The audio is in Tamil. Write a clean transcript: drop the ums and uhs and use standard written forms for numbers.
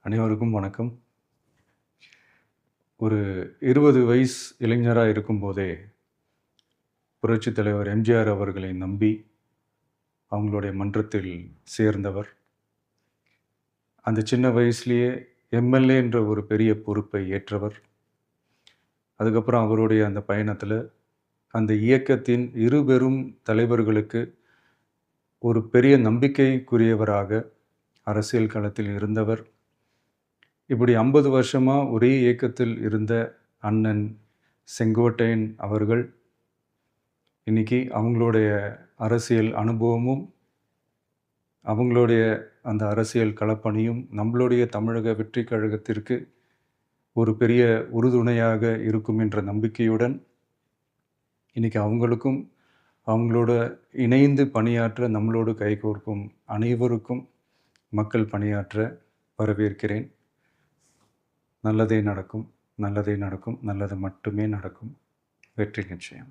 அனைவருக்கும் வணக்கம். ஒரு 20 வயசு இளைஞரா இருக்கும்போதே, புரட்சித் தலைவர் எம்ஜிஆர் அவர்களை நம்பி, அவங்களுடைய மன்றத்தில் சேர்ந்தவர். அந்த சின்ன வயசுலயே எம்எல்ஏ என்ற ஒரு பெரிய பொறுப்பை ஏற்றவர். அதுக்கப்புறம் அவருடைய அந்த பயணத்தில, அந்த இயக்கத்தின் இருபெரும் தலைவர்களுக்கு ஒரு பெரிய நம்பிக்கைக்குரியவராக அரசியல் களத்தில் இருந்தவர். இப்படி 50 வருஷமா ஒரே இயக்கத்தில் இருந்த அண்ணன் செங்கோட்டையன் அவர்கள், இன்னைக்கு அவங்களுடைய அரசியல் அனுபவமும், அவங்களுடைய அந்த அரசியல் களப்பணியும் நம்மளுடைய தமிழக வெற்றிக் கழகத்திற்கு ஒரு பெரிய உறுதுணையாக இருக்கும் என்ற நம்பிக்கையுடன், இன்னைக்கு அவங்களுக்கும், அவங்களோட இணைந்து பணியாற்ற நம்மளோடு கைகோர்க்கும் அனைவருக்கும் மக்கள் பணியாற்ற வரவேற்கிறேன். நல்லதே நடக்கும், நல்லதே நடக்கும், நல்லது மட்டுமே நடக்கும். வெற்றி நிச்சயம்.